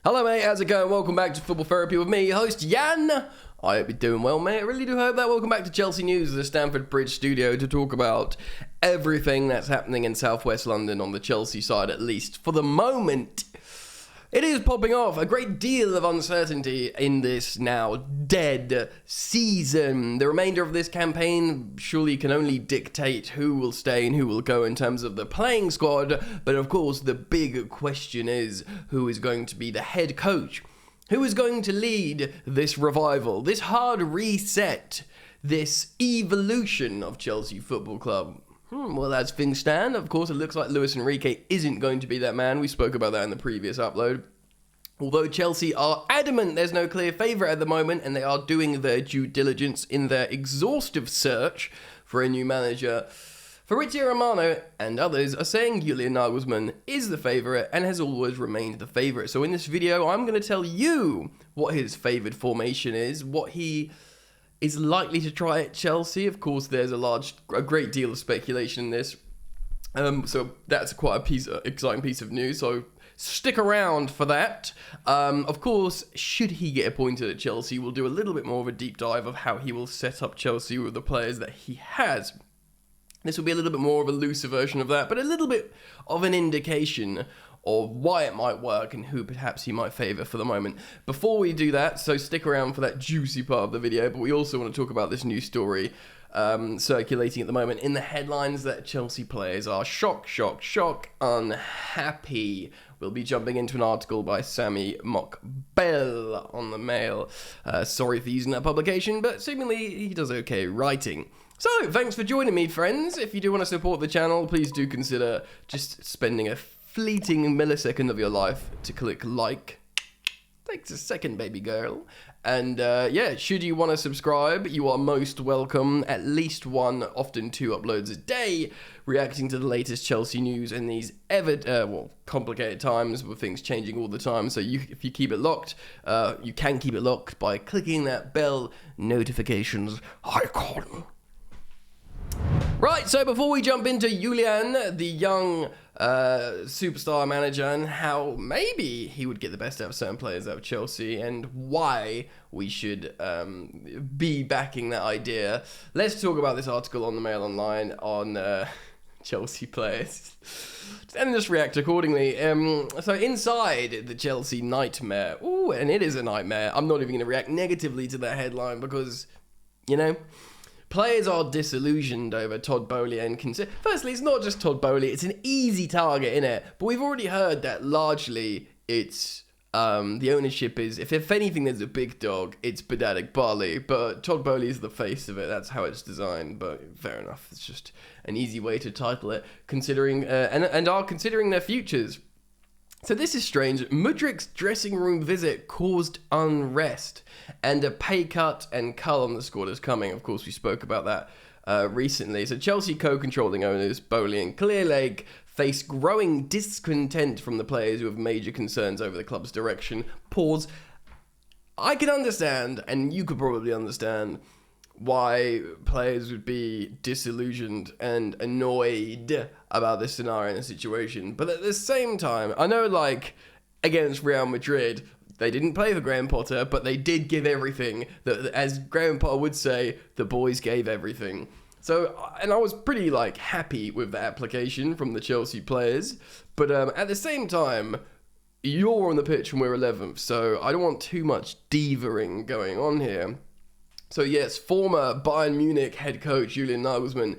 Hello mate, how's it going? Welcome back to Football Therapy with me, host Jan. I hope you're doing well mate, I really do hope that. Welcome back to Chelsea News, the Stamford Bridge studio, to talk about everything that's happening in southwest London on the Chelsea side, at least for the moment. It is popping off, a great deal of uncertainty in this now dead season. The remainder of this campaign surely can only dictate who will stay and who will go in terms of the playing squad, but of course the big question is who is going to be the head coach? Who is going to lead this revival, this hard reset, this evolution of Chelsea Football Club? Well, as things stand, of course, it looks like Luis Enrique isn't going to be that man. We spoke about that in the previous upload. Although Chelsea are adamant there's no clear favourite at the moment, and they are doing their due diligence in their exhaustive search for a new manager, Fabrizio Romano and others are saying Julian Nagelsmann is the favourite and has always remained the favourite. So in this video, I'm going to tell you what his favoured formation is, what he is likely to try at Chelsea. Of course, there's a great deal of speculation in this. So that's quite exciting piece of news. So stick around for that. Of course, should he get appointed at Chelsea, we'll do a little bit more of a deep dive of how he will set up Chelsea with the players that he has. This will be a little bit more of a looser version of that, but a little bit of an indication of why it might work and who perhaps he might favour for the moment. Before we do that, so stick around for that juicy part of the video, but we also want to talk about this new story circulating at the moment in the headlines that Chelsea players are unhappy. We'll be jumping into an article by Sammy Mockbell on the Mail. Sorry for using that publication, but seemingly he does okay writing. So, thanks for joining me, friends. If you do want to support the channel, please do consider just spending a fleeting millisecond of your life to click like. Takes a second, baby girl. And yeah, should you want to subscribe, you are most welcome. At least one, often two uploads a day, reacting to the latest Chelsea news in these complicated times with things changing all the time. So if you keep it locked, you can keep it locked by clicking that bell notifications icon. Right, so before we jump into Julian, the young superstar manager, and how maybe he would get the best out of certain players out of Chelsea, and why we should be backing that idea, let's talk about this article on the Mail Online on Chelsea players, and just react accordingly. So inside the Chelsea nightmare, and it is a nightmare, I'm not even going to react negatively to that headline because, you know, players are disillusioned over Todd Boehly and firstly, it's not just Todd Boehly, it's an easy target, innit? But we've already heard that largely it's the ownership is, if anything there's a big dog, it's Mudryk Barley, but Todd Boehly is the face of it, that's how it's designed, but fair enough, it's just an easy way to title it, considering, and are considering their futures. So this is strange. Mudryk's dressing room visit caused unrest, and a pay cut and cull on the squad is coming. Of course, we spoke about that recently. So Chelsea co-controlling owners, Boehly and Clearlake, face growing discontent from the players who have major concerns over the club's direction. Pause. I can understand, and you could probably understand, why players would be disillusioned and annoyed about this scenario and the situation. But at the same time, I know, like, against Real Madrid, they didn't play for Graham Potter, but they did give everything. That, as Graham Potter would say, the boys gave everything. So, and I was pretty, like, happy with the application from the Chelsea players. But at the same time, you're on the pitch and we're 11th, so I don't want too much divaing going on here. So yes, former Bayern Munich head coach Julian Nagelsmann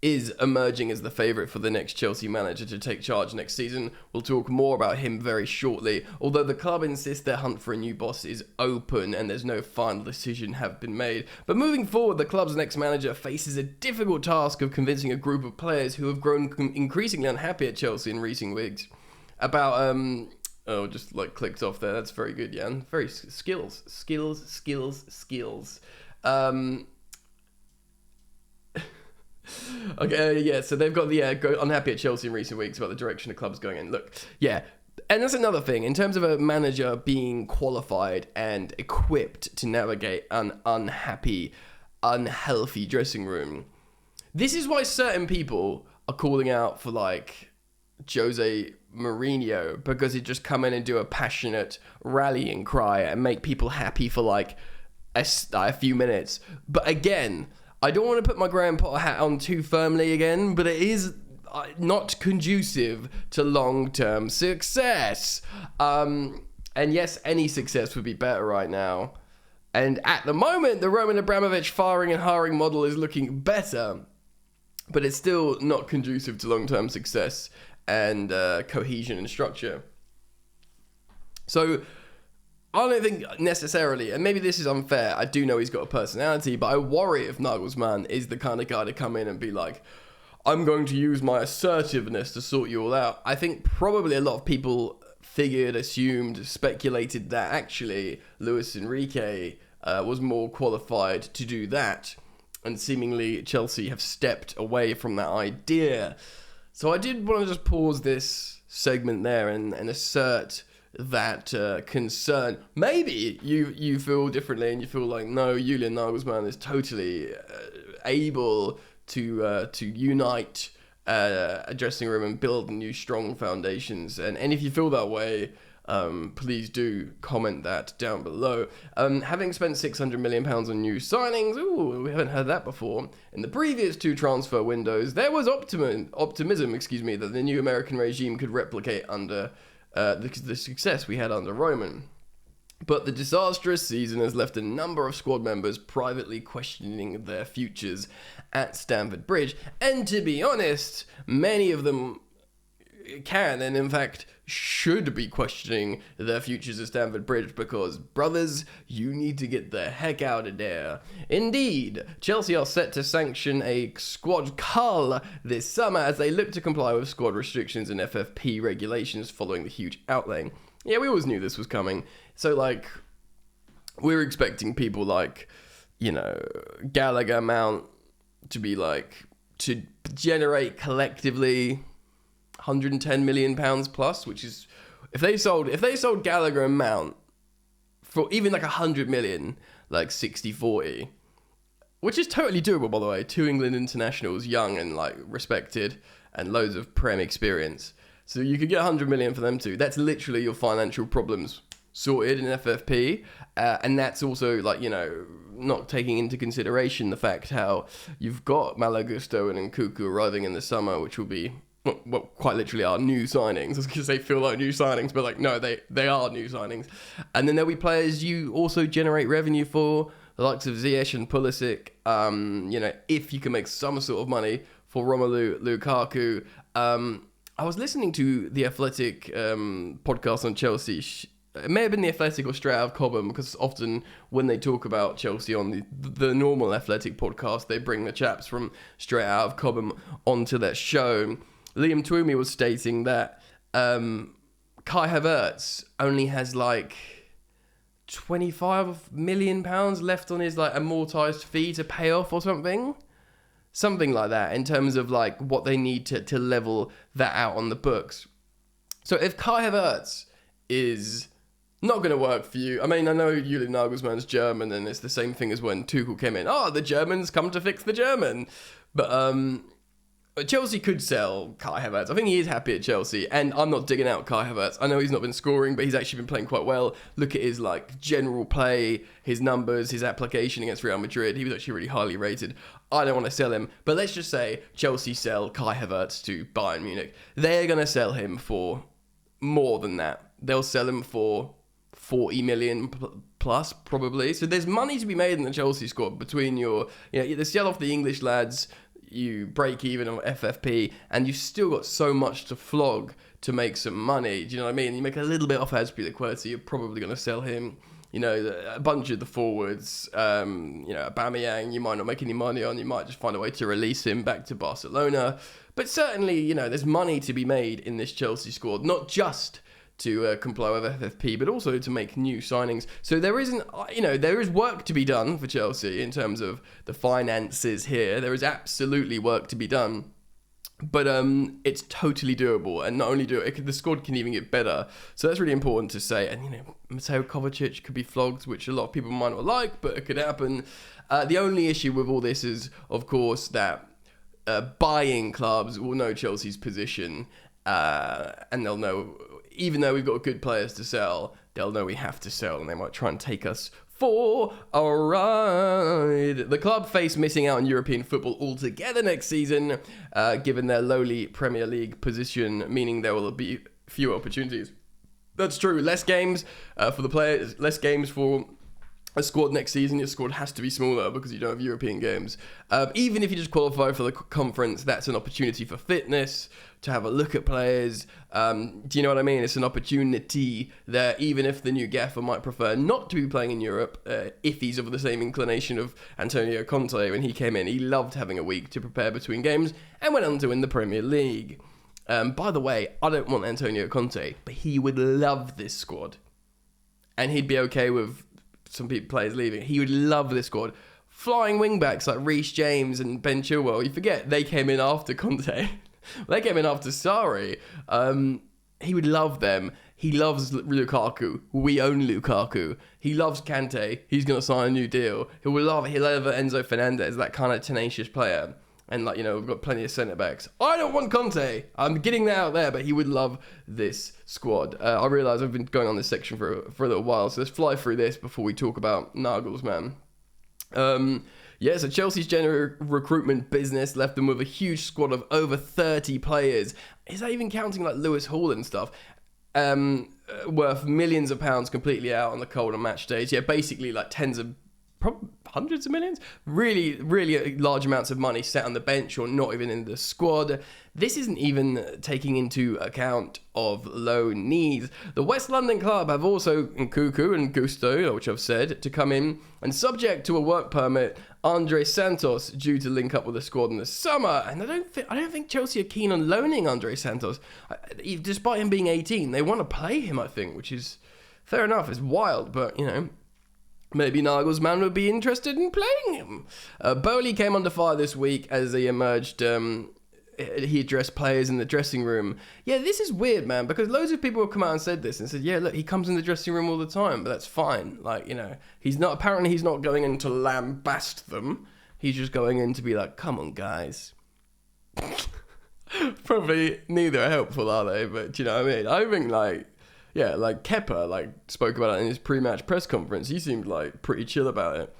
is emerging as the favourite for the next Chelsea manager to take charge next season. We'll talk more about him very shortly, although the club insists their hunt for a new boss is open and there's no final decision have been made. But moving forward, the club's next manager faces a difficult task of convincing a group of players who have grown increasingly unhappy at Chelsea in recent weeks about just like clicked off there. That's very good, Jan. Very skills. Okay, yeah, so they've got the unhappy at Chelsea in recent weeks about the direction the club's going in. Look, yeah, and that's another thing, in terms of a manager being qualified and equipped to navigate an unhappy, unhealthy dressing room. This is why certain people are calling out for, like, Jose Mourinho, because he'd just come in and do a passionate rallying cry and make people happy for like a few minutes. But again, I don't want to put my Graham Potter hat on too firmly again, but it is not conducive to long-term success. And yes, any success would be better right now. And at the moment, the Roman Abramovich firing and hiring model is looking better, but it's still not conducive to long-term success and cohesion and structure. So I don't think necessarily, and maybe this is unfair, I do know he's got a personality, but I worry if Nagelsmann is the kind of guy to come in and be like, I'm going to use my assertiveness to sort you all out. I think probably a lot of people figured, assumed, speculated that actually Luis Enrique was more qualified to do that, and seemingly Chelsea have stepped away from that idea. So I did want to just pause this segment there and assert that concern. Maybe you feel differently and you feel like, no, Julian Nagelsmann is totally able to unite a dressing room and build new strong foundations. And if you feel that way, please do comment that down below. Having spent £600 million on new signings, ooh, we haven't heard that before. In the previous 2 transfer windows, there was optimism, that the new American regime could replicate under the success we had under Roman. But the disastrous season has left a number of squad members privately questioning their futures at Stamford Bridge. And to be honest, many of them can, and in fact should be questioning their futures at Stamford Bridge, because, brothers, you need to get the heck out of there. Indeed, Chelsea are set to sanction a squad cull this summer as they look to comply with squad restrictions and FFP regulations following the huge outlay. Yeah, we always knew this was coming. So, like, we're expecting people like, Gallagher, Mount to be like, to generate collectively £110 million plus, which is, if they sold Gallagher and Mount for even like 100 million, like 60-40, which is totally doable, by the way. 2 England internationals, young and like respected, and loads of Prem experience. So you could get 100 million for them too. That's literally your financial problems sorted in FFP. And that's also like, not taking into consideration the fact how you've got Malo Gusto and Nkunku arriving in the summer, which will be, well, quite literally are new signings. I was going to say feel like new signings, but like, no, they are new signings. And then there'll be players you also generate revenue for, the likes of Ziyech and Pulisic. If you can make some sort of money for Romelu Lukaku. I was listening to the Athletic podcast on Chelsea. It may have been the Athletic or Straight Out of Cobham, because often when they talk about Chelsea on the normal Athletic podcast, they bring the chaps from Straight Out of Cobham onto their show. Liam Twomey was stating that Kai Havertz only has like £25 million left on his like amortised fee to pay off or something. Something like that, in terms of like what they need to level that out on the books. So if Kai Havertz is not going to work for you, I mean, I know Julian Nagelsmann's German, and it's the same thing as when Tuchel came in. Oh, the Germans come to fix the German. But Chelsea could sell Kai Havertz. I think he is happy at Chelsea, and I'm not digging out Kai Havertz. I know he's not been scoring, but he's actually been playing quite well. Look at his like general play, his numbers, his application against Real Madrid. He was actually really highly rated. I don't want to sell him, but let's just say Chelsea sell Kai Havertz to Bayern Munich. They're going to sell him for more than that. They'll sell him for 40 million plus, probably. So there's money to be made in the Chelsea squad between they sell off the English lads, you break even on FFP, and you've still got so much to flog to make some money. Do you know what I mean? You make a little bit off Azpilicueta, you're probably going to sell him. A bunch of the forwards, Aubameyang, you might not make any money on. You might just find a way to release him back to Barcelona. But certainly, there's money to be made in this Chelsea squad, not just to comply with FFP, but also to make new signings. So there is work to be done for Chelsea in terms of the finances here. There is absolutely work to be done. But it's totally doable, and not only the squad can even get better. So that's really important to say. And Mateo Kovacic could be flogged, which a lot of people might not like, but it could happen. The only issue with all this is, of course, that buying clubs will know Chelsea's position, and they'll know, even though we've got good players to sell, they'll know we have to sell, and they might try and take us for a ride. The club face missing out on European football altogether next season, given their lowly Premier League position, meaning there will be fewer opportunities. That's true. Less games for the players, less games for a squad next season. Your squad has to be smaller because you don't have European games. Even if you just qualify for the conference, that's an opportunity for fitness, to have a look at players. Do you know what I mean? It's an opportunity that even if the new gaffer might prefer not to be playing in Europe, if he's of the same inclination of Antonio Conte when he came in, he loved having a week to prepare between games and went on to win the Premier League. By the way, I don't want Antonio Conte, but he would love this squad. And he'd be okay with some players leaving. He would love this squad. Flying wingbacks like Reece James and Ben Chilwell. You forget they came in after Conte. They came in after Sarri. He would love them. He loves Lukaku. We own Lukaku. He loves Kante. He's going to sign a new deal. He'll love Enzo Fernandez, that kind of tenacious player. And we've got plenty of centre-backs. I don't want Conte. I'm getting that out there, but he would love this squad. I realise I've been going on this section for a little while, so let's fly through this before we talk about Nagelsmann. So Chelsea's general recruitment business left them with a huge squad of over 30 players. Is that even counting like Lewis Hall and stuff? Worth millions of pounds completely out on the cold and match days. Yeah, basically like hundreds of millions, really, really large amounts of money sat on the bench or not even in the squad. This isn't even taking into account of loan needs. The West London club have also Nkunku and Gusto, which I've said, to come in, and subject to a work permit, Andre Santos due to link up with the squad in the summer. And I don't think Chelsea are keen on loaning Andre Santos, despite him being 18. They want to play him, I think, which is fair enough. It's wild, but maybe Nagelsmann would be interested in playing him. Boehly came under fire this week as they emerged. He addressed players in the dressing room. Yeah, this is weird, man, because loads of people have come out and said this and said, yeah, look, he comes in the dressing room all the time, but that's fine. He's not going in to lambast them. He's just going in to be like, come on, guys. Probably neither are helpful, are they? But do you know what I mean? I think Kepa, spoke about it in his pre-match press conference. He seemed pretty chill about it.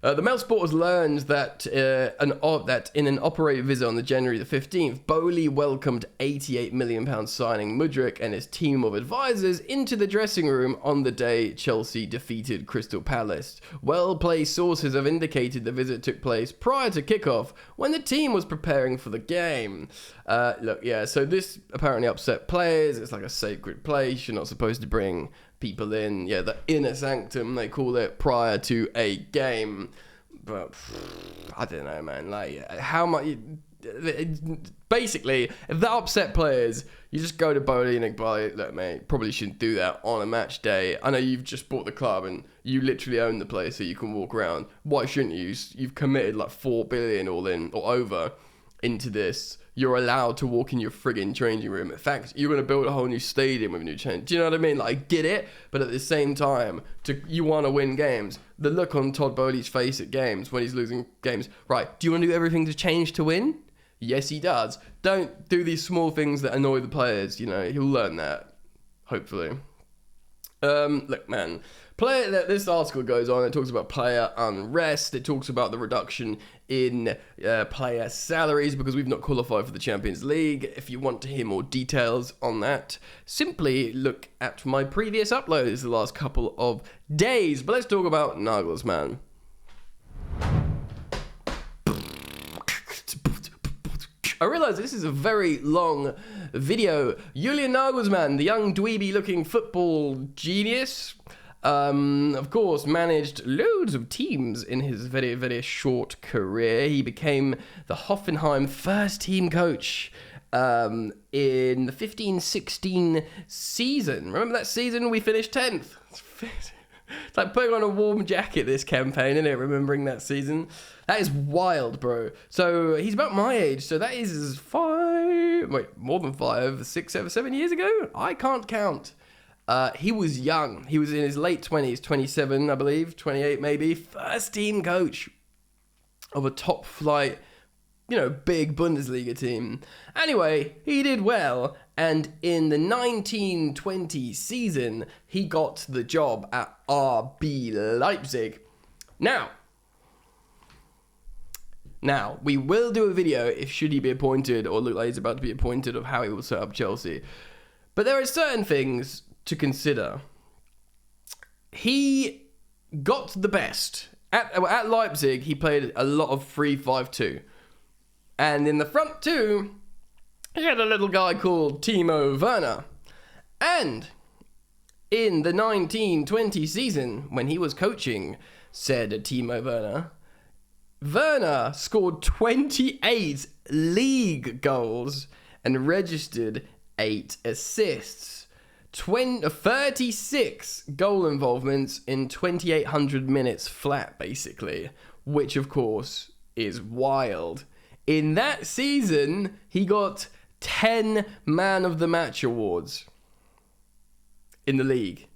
The Mail Sport has learned that in an operated visit on the January the 15th, Boehly welcomed £88 million signing Mudryk and his team of advisors into the dressing room on the day Chelsea defeated Crystal Palace. Well-placed sources have indicated the visit took place prior to kickoff when the team was preparing for the game. So this apparently upset players. It's like a sacred place. You're not supposed to bring people in, the inner sanctum, they call it, prior to a game. But I don't know, man. How much? Basically, if that upset players, you just go to Boehly and Iqbal, look, mate, probably shouldn't do that on a match day. I know you've just bought the club and you literally own the place, so you can walk around. Why shouldn't you? You've committed $4 billion all in or over into this. You're allowed to walk in your friggin' changing room. In fact, you're going to build a whole new stadium with a new change. Do you know what I mean? I get it, but at the same time, you want to win games. The look on Todd Boehly's face at games when he's losing games. Right, do you want to do everything to change to win? Yes, he does. Don't do these small things that annoy the players. He'll learn that, hopefully. Look, man, this article goes on. It talks about player unrest. It talks about the reduction in player salaries because we've not qualified for the Champions League. If you want to hear more details on that, simply look at my previous uploads the last couple of days. But let's talk about Nagelsmann. I realise this is a very long video. Julian Nagelsmann, the young dweeby-looking football genius, of course, managed loads of teams in his very, very short career. He became the Hoffenheim first-team coach in the 15-16 season. Remember that season? We finished 10th. It's like putting on a warm jacket, this campaign, isn't it? Remembering that season. That is wild, bro. So he's about my age. So that is more than 5, 6, 7 years ago? I can't count. He was young. He was in his late 20s, 27, I believe, 28 maybe. First team coach of a top flight big Bundesliga team. Anyway, he did well, and in the 1920 season, he got the job at RB Leipzig. Now, we will do a video if should he be appointed or look like he's about to be appointed of how he will set up Chelsea. But there are certain things to consider. He got the best. At Leipzig, he played a lot of 3-5-2. And in the front two, he had a little guy called Timo Werner. And in the 1920 season, when he was coaching said Timo Werner, Werner scored 28 league goals and registered 8 assists. 36 goal involvements in 2,800 minutes flat, basically, which, of course, is wild. In that season, he got 10 Man of the Match awards in the league.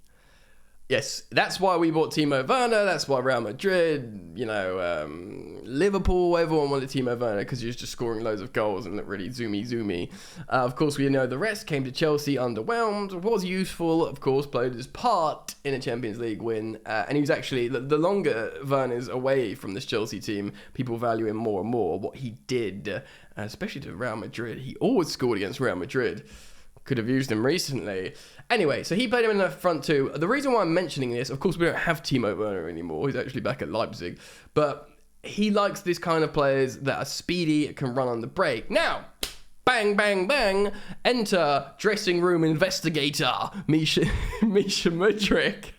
Yes, that's why we bought Timo Werner. That's why Real Madrid, Liverpool, everyone wanted Timo Werner because he was just scoring loads of goals and looked really zoomy. Of course, we know the rest came to Chelsea underwhelmed. Was useful, of course, played his part in a Champions League win. And he was actually, the longer Werner's away from this Chelsea team, people value him more and more. What he did, especially to Real Madrid, he always scored against Real Madrid. Could have used him recently. Anyway, so he played him in the front two. The reason why I'm mentioning this, of course, we don't have Timo Werner anymore. He's actually back at Leipzig. But he likes this kind of players that are speedy, can run on the break. Now, bang, bang, bang, enter dressing room investigator, Misha Mudryk.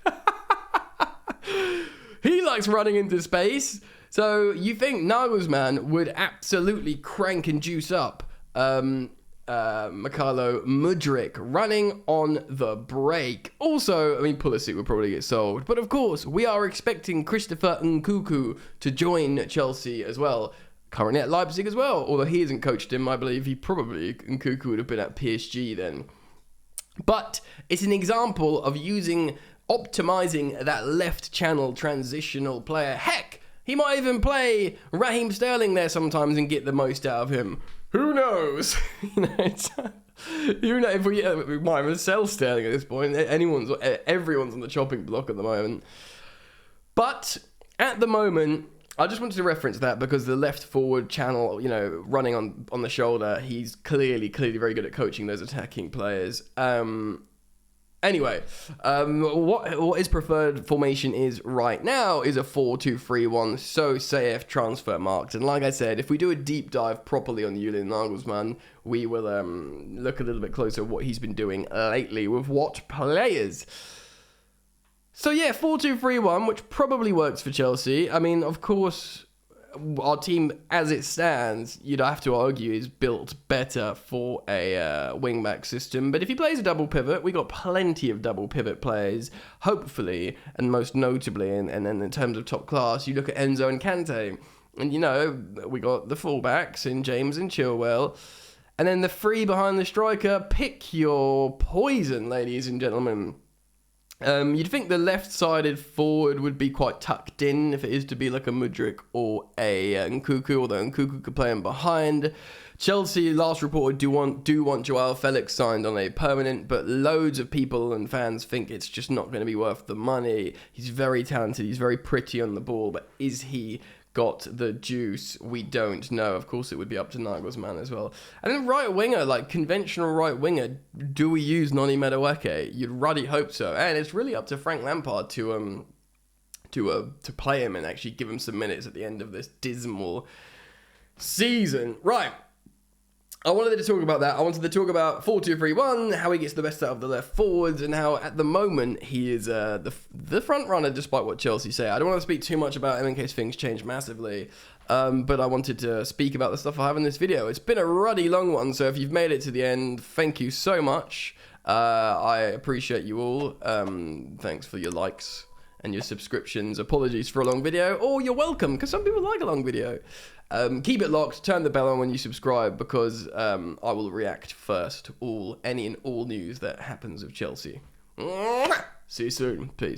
He likes running into space. So you think Nagelsmann would absolutely crank and juice up Mykhailo Mudryk running on the break. Also, Pulisic would probably get sold. But of course, we are expecting Christopher Nkunku to join Chelsea as well. Currently at Leipzig as well. Although he hasn't coached him, I believe Nkunku would have been at PSG then. But it's an example of optimizing that left channel transitional player. Heck, he might even play Raheem Sterling there sometimes and get the most out of him. Who knows? If we might even sell Sterling at this point. Everyone's on the chopping block at the moment. But at the moment, I just wanted to reference that because the left forward channel, running on the shoulder, he's clearly very good at coaching those attacking players. Anyway, what his preferred formation is right now is a 4-2-3-1, so safe transfer marked. And like I said, if we do a deep dive properly on Julian Nagelsmann, we will look a little bit closer at what he's been doing lately with what players. So yeah, 4-2-3-1, which probably works for Chelsea. Of course, our team, as it stands, you'd have to argue, is built better for a wing-back system. But if he plays a double pivot, we got plenty of double pivot players, hopefully, and most notably, and then in terms of top class, you look at Enzo and Kante. And, we got the fullbacks in James and Chilwell. And then the three behind the striker, pick your poison, ladies and gentlemen. You'd think the left-sided forward would be quite tucked in if it is to be like a Mudryk or a Nkunku, although Nkunku could play him behind. Chelsea, last report, do want Joao Felix signed on a permanent, but loads of people and fans think it's just not going to be worth the money. He's very talented, he's very pretty on the ball, but is he got the juice? We don't know. Of course, it would be up to Nagelsmann as well. And then right winger, like conventional right winger, do we use Noni Madueke? You'd really hope so. And it's really up to Frank Lampard to play him and actually give him some minutes at the end of this dismal season. Right. I wanted to talk about that. I wanted to talk about 4-2-3-1, how he gets the best out of the left forwards, and how at the moment he is the front runner despite what Chelsea say. I don't want to speak too much about him in case things change massively, but I wanted to speak about the stuff I have in this video. It's been a ruddy long one, so if you've made it to the end, thank you so much. I appreciate you all. Thanks for your likes and your subscriptions. Apologies for a long video, or you're welcome, because some people like a long video. Keep it locked, turn the bell on when you subscribe, because I will react first to any and all news that happens with Chelsea. See you soon. Peace.